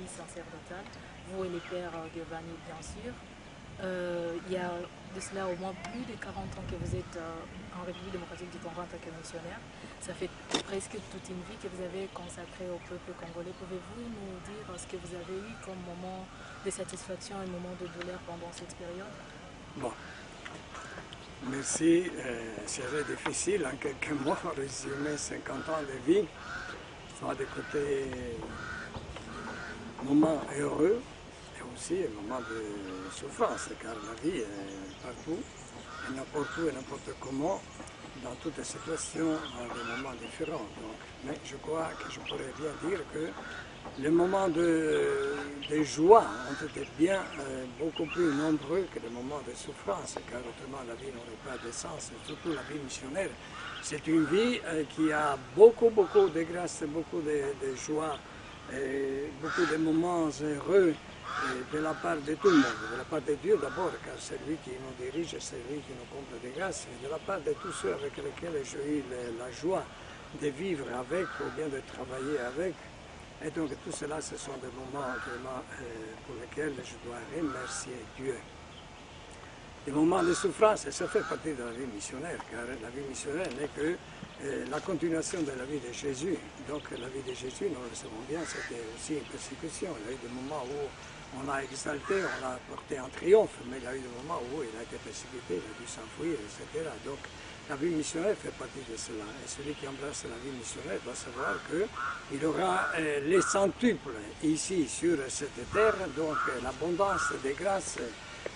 vie sacerdotale, vous et les pères Giovanni bien sûr. Il y a de cela au moins plus de 40 ans que vous êtes en République démocratique du Congo en tant que missionnaire. Ça fait presque toute une vie que vous avez consacrée au peuple congolais. Pouvez-vous nous dire ce que vous avez eu comme moment de satisfaction et moment de douleur pendant cette période? Bon, merci. Serait difficile en quelques mots résumer 50 ans de vie, soit des côtés moments heureux et aussi un moment de souffrance, car la vie est partout, et n'importe où et n'importe comment, dans toutes les situations, à des moments différents. Donc, mais je crois que je pourrais bien dire que les moments de joie ont été bien beaucoup plus nombreux que les moments de souffrance, car autrement la vie n'aurait pas de sens, surtout la vie missionnaire. C'est une vie qui a beaucoup de grâce, beaucoup de joie, et beaucoup de moments heureux de la part de tout le monde, de la part de Dieu d'abord, car c'est lui qui nous dirige, c'est lui qui nous comble de grâce, et de la part de tous ceux avec lesquels j'ai eu la joie de vivre avec ou bien de travailler avec. Et donc tout cela, ce sont des moments vraiment pour lesquels je dois remercier Dieu. Des moments de souffrance, et ça fait partie de la vie missionnaire, car la vie missionnaire n'est que la continuation de la vie de Jésus. Donc la vie de Jésus, nous le savons bien, c'était aussi une persécution. Il y a eu des moments où on l'a exalté, on l'a porté en triomphe, mais il y a eu des moments où il a été persécuté, il a dû s'enfuir, etc. Donc la vie missionnaire fait partie de cela. Et celui qui embrasse la vie missionnaire doit savoir qu'il aura les centuples ici sur cette terre, donc l'abondance des grâces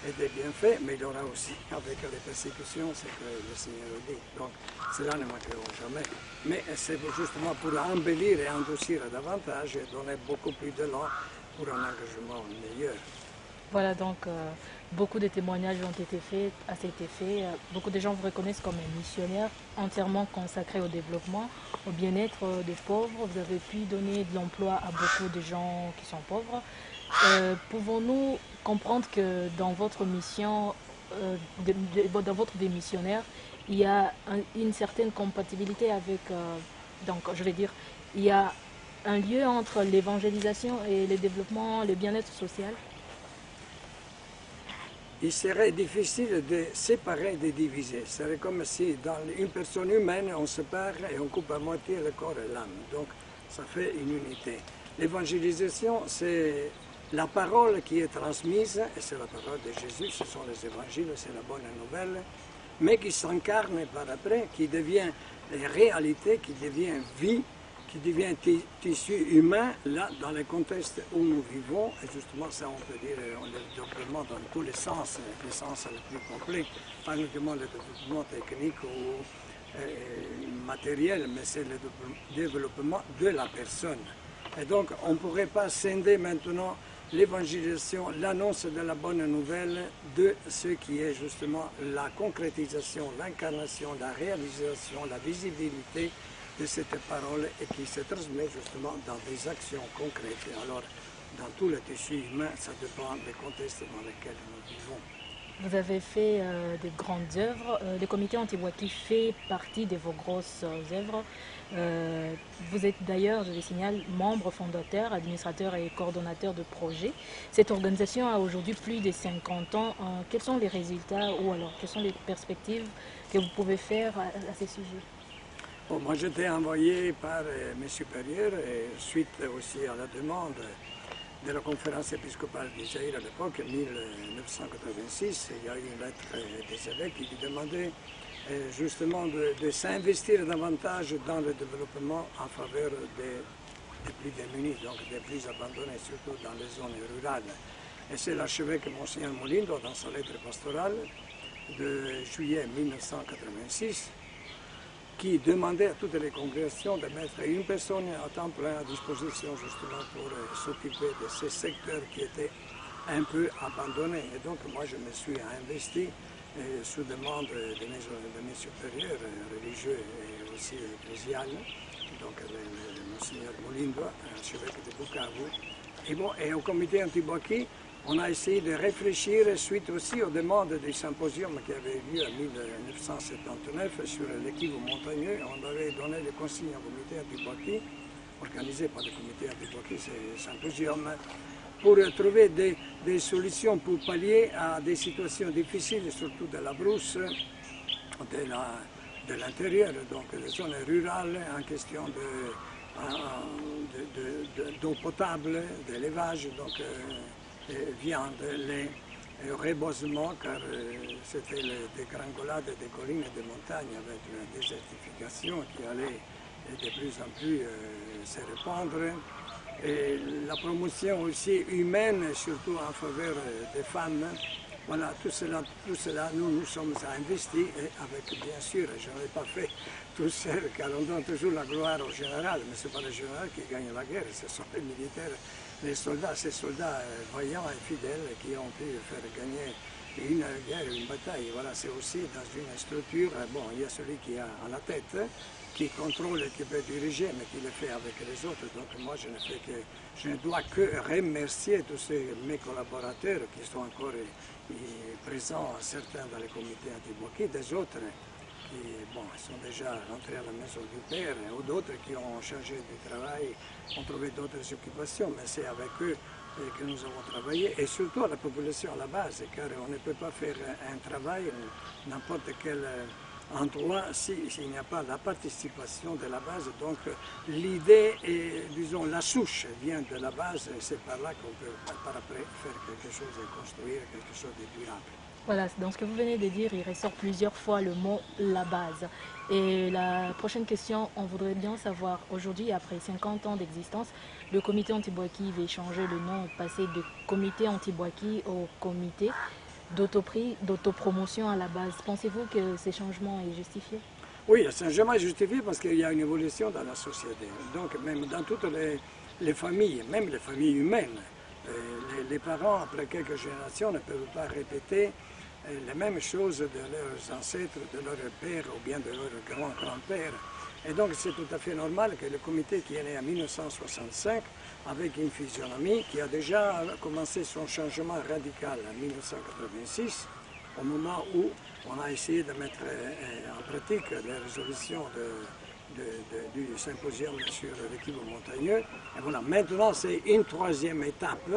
et des bienfaits, mais il aura aussi avec les persécutions, c'est que le Seigneur dit. Donc cela ne manquera jamais. Mais c'est justement pour embellir et endurcir davantage et donner beaucoup plus d'élan pour un engagement meilleur. Voilà, donc beaucoup de témoignages ont été faits à cet effet. Beaucoup de gens vous reconnaissent comme un missionnaire entièrement consacré au développement, au bien-être des pauvres. Vous avez pu donner de l'emploi à beaucoup de gens qui sont pauvres. Pouvons-nous comprendre que dans votre mission, dans votre démissionnaire, il y a une certaine compatibilité avec, donc je vais dire, il y a un lieu entre l'évangélisation et le développement, le bien-être social? Il serait difficile de séparer et de diviser. Ce serait comme si dans une personne humaine, on sépare et on coupe à moitié le corps et l'âme. Donc ça fait une unité. L'évangélisation, c'est la parole qui est transmise, et c'est la parole de Jésus, ce sont les évangiles, c'est la bonne nouvelle, mais qui s'incarne par après, qui devient réalité, qui devient vie, qui devient tissu humain, là, dans le contexte où nous vivons, et justement ça on peut dire le développement dans tous les sens le plus complet, pas uniquement le développement technique ou matériel, mais c'est le développement de la personne. Et donc on ne pourrait pas scinder maintenant l'évangélisation, l'annonce de la bonne nouvelle de ce qui est justement la concrétisation, l'incarnation, la réalisation, la visibilité de cette parole et qui se transmet justement dans des actions concrètes. Alors, dans tout le tissu humain, ça dépend des contextes dans lesquels nous vivons. Vous avez fait de grandes œuvres. Le comité Antiwaki fait partie de vos grosses œuvres. Vous êtes d'ailleurs, je le signale, membre fondateur, administrateur et coordonnateur de projet. Cette organisation a aujourd'hui plus de 50 ans. Quels sont les résultats ou alors quelles sont les perspectives que vous pouvez faire à ce sujet? Bon, moi, j'étais envoyé par mes supérieurs, et suite aussi à la demande de la conférence épiscopale d'Isaïe à l'époque, 1986, il y a eu une lettre des évêques qui demandaient justement de s'investir davantage dans le développement en faveur des plus démunis, donc des plus abandonnés, surtout dans les zones rurales. Et c'est l'archevêque Monseigneur Molindo, dans sa lettre pastorale de juillet 1986, qui demandait à toutes les congrégations de mettre une personne à temps plein à disposition justement pour s'occuper de ces secteurs qui étaient un peu abandonnés. Et donc moi je me suis investi sous demande de mes supérieurs religieux et aussi ecclésiales, donc le Monseigneur Molindo, archevêque de Bukavu. Et, bon, et au comité Antiwaki, on a essayé de réfléchir suite aussi aux demandes du symposium qui avait eu lieu en 1979 sur les kivu montagneux. On avait donné les consignes au comité Antiwaki organisé par le comité anti-bloqué, c'est Symposium, pour trouver des solutions pour pallier à des situations difficiles, surtout de la brousse, de l'intérieur, donc des zones rurales en question d'eau potable, d'élevage, donc viande, lait, et reboisement, car c'était des dégringolades des collines et des montagnes avec la désertification qui allait de plus en plus se répandre. Et la promotion aussi humaine, surtout en faveur des femmes. Voilà, tout cela nous sommes investis, et avec, bien sûr, je n'ai pas fait tout seul, car on donne toujours la gloire au général, mais ce n'est pas le général qui gagne la guerre, ce sont les militaires, les soldats, ces soldats vaillants et fidèles qui ont pu faire gagner une guerre, une bataille. Voilà, c'est aussi dans une structure, bon, il y a celui qui est à la tête, qui contrôle et qui peut diriger, mais qui le fait avec les autres. Donc moi, je ne dois que remercier tous mes collaborateurs qui sont encore présents, certains dans les comités anti-bloqués, des autres qui sont déjà rentrés à la maison du père, ou d'autres qui ont changé de travail, ont trouvé d'autres occupations, mais c'est avec eux que nous avons travaillé, et surtout à la population à la base, car on ne peut pas faire un travail n'importe quel endroit s'il n'y a pas la participation de la base. Donc l'idée est, disons, la souche vient de la base, et c'est par là qu'on peut par après faire quelque chose et construire quelque chose de durable. Voilà, dans ce que vous venez de dire, il ressort plusieurs fois le mot « la base ». Et la prochaine question, on voudrait bien savoir, aujourd'hui, après 50 ans d'existence, le comité anti-Bouaki va changer le nom, passer de comité anti-Bouaki au comité d'autopromotion à la base. Pensez-vous que ces changements est justifié? Oui, le changement est justifié parce qu'il y a une évolution dans la société. Donc même dans toutes les familles, même les familles humaines, les parents, après quelques générations, ne peuvent pas répéter les mêmes choses de leurs ancêtres, de leurs pères ou bien de leurs grands-grands-pères. Et donc c'est tout à fait normal que le comité qui est né en 1965, avec une physionomie qui a déjà commencé son changement radical en 1986, au moment où on a essayé de mettre en pratique les résolutions du symposium sur l'équilibre montagneux. Et voilà, maintenant c'est une troisième étape,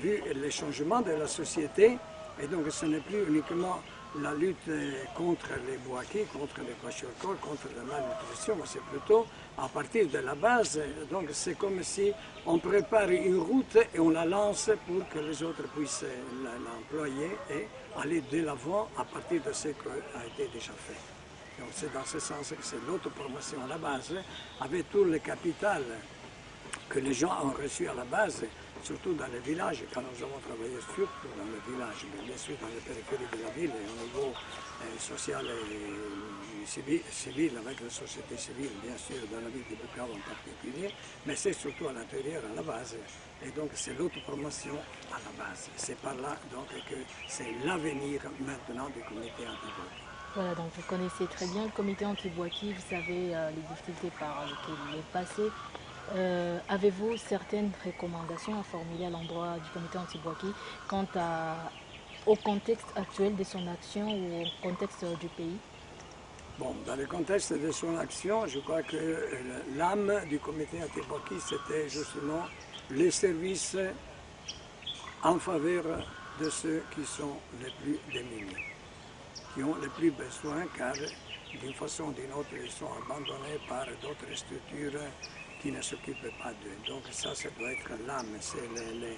vu les changements de la société. Et donc ce n'est plus uniquement la lutte contre les boakis, contre les kwashiorkor, contre la malnutrition, mais c'est plutôt à partir de la base. Donc c'est comme si on prépare une route et on la lance pour que les autres puissent l'employer et aller de l'avant à partir de ce qui a été déjà fait. Donc c'est dans ce sens que c'est l'autopromotion à la base, avec tout le capital que les gens ont reçu à la base, surtout dans les villages, quand nous avons travaillé surtout dans les villages, mais bien sûr dans les périphéries de la ville, et au niveau social et civil, avec la société civile, bien sûr, dans la ville de Bukavu en particulier, mais c'est surtout à l'intérieur, à la base. Et donc c'est l'autopromotion à la base. C'est par là donc que c'est l'avenir maintenant du comité anti-Bouaki. Voilà, donc vous connaissez très bien le comité anti-Bouaki, vous savez les difficultés par lesquelles il est passé. Avez-vous certaines recommandations à formuler à l'endroit du comité anti-Bouaki quant au contexte actuel de son action ou au contexte du pays? Bon, dans le contexte de son action, je crois que l'âme du comité anti-Bouaki, c'était justement les services en faveur de ceux qui sont les plus démunis, qui ont les plus besoin, car d'une façon ou d'une autre, ils sont abandonnés par d'autres structures qui ne s'occupent pas d'eux. Donc ça doit être l'âme, c'est le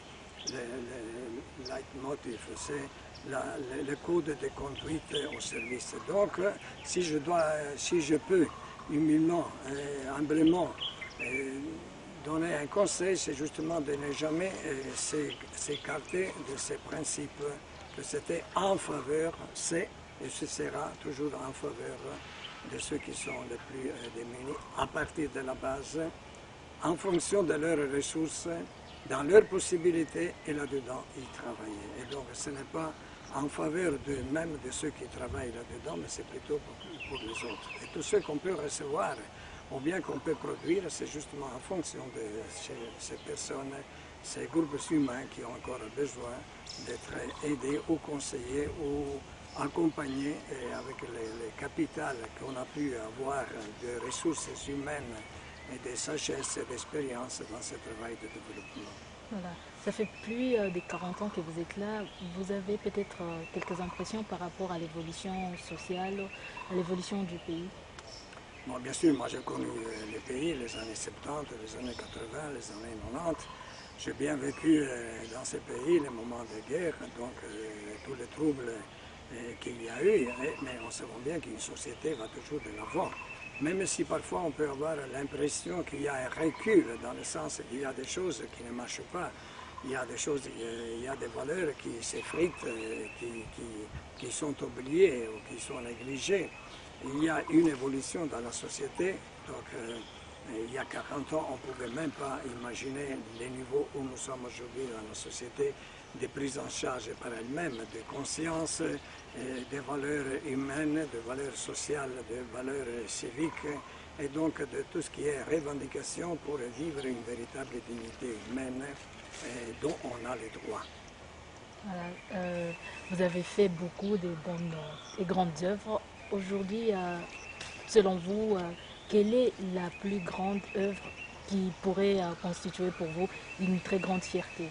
leitmotiv, c'est le code de conduite au service. Donc si je peux humainement, humblement donner un conseil, c'est justement de ne jamais s'écarter de ces principes, que c'était en faveur, c'est et ce sera toujours en faveur de ceux qui sont les plus démunis, à partir de la base, en fonction de leurs ressources, dans leurs possibilités, et là-dedans, y travailler. Et donc, ce n'est pas en faveur même de ceux qui travaillent là-dedans, mais c'est plutôt pour les autres. Et tout ce qu'on peut recevoir, ou bien qu'on peut produire, c'est justement en fonction de ces personnes, ces groupes humains qui ont encore besoin d'être aidés ou conseillés ou accompagnés avec les capitales qu'on a pu avoir de ressources humaines et de sagesse et d'expérience dans ce travail de développement. Voilà. Ça fait plus de 40 ans que vous êtes là. Vous avez peut-être quelques impressions par rapport à l'évolution sociale, à l'évolution du pays? Bon, bien sûr, moi j'ai connu les pays, les années 70, les années 80, les années 90. J'ai bien vécu dans ces pays les moments de guerre, donc tous les troubles qu'il y a eu, mais on sait bien qu'une société va toujours de l'avant. Même si parfois on peut avoir l'impression qu'il y a un recul, dans le sens qu'il y a des choses qui ne marchent pas, il y a des choses, il y a des valeurs qui s'effritent, qui sont oubliées ou qui sont négligées. Il y a une évolution dans la société, donc il y a 40 ans, on ne pouvait même pas imaginer les niveaux où nous sommes aujourd'hui dans la société, de prise en charge par elle-même, de conscience, des valeurs humaines, de valeurs sociales, de valeurs civiques, et donc de tout ce qui est revendication pour vivre une véritable dignité humaine dont on a les droits. Voilà. Vous avez fait beaucoup de bonnes et grandes œuvres. Aujourd'hui, selon vous, quelle est la plus grande œuvre qui pourrait constituer pour vous une très grande fierté?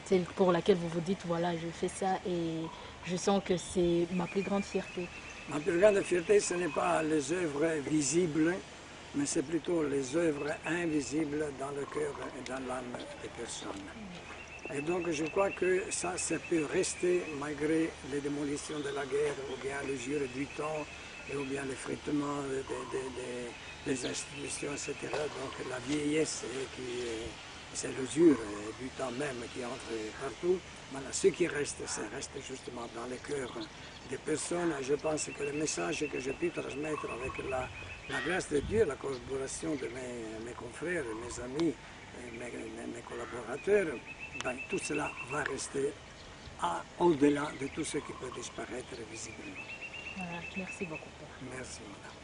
Celle pour laquelle vous vous dites, voilà, je fais ça et je sens que c'est ma plus grande fierté. Ma plus grande fierté, ce n'est pas les œuvres visibles, mais c'est plutôt les œuvres invisibles dans le cœur et dans l'âme des personnes. Et donc je crois que ça peut rester malgré les démolitions de la guerre, ou bien l'usure du temps, ou bien l'effritement des institutions, etc. Donc la vieillesse, c'est l'usure du temps même qui entre partout. Voilà, ce qui reste, ça reste justement dans les cœurs des personnes. Je pense que le message que j'ai pu transmettre avec la grâce de Dieu, la collaboration de mes confrères, mes amis, mes collaborateurs, ben, tout cela va rester au-delà de tout ce qui peut disparaître visiblement. Voilà, merci beaucoup. Merci, madame.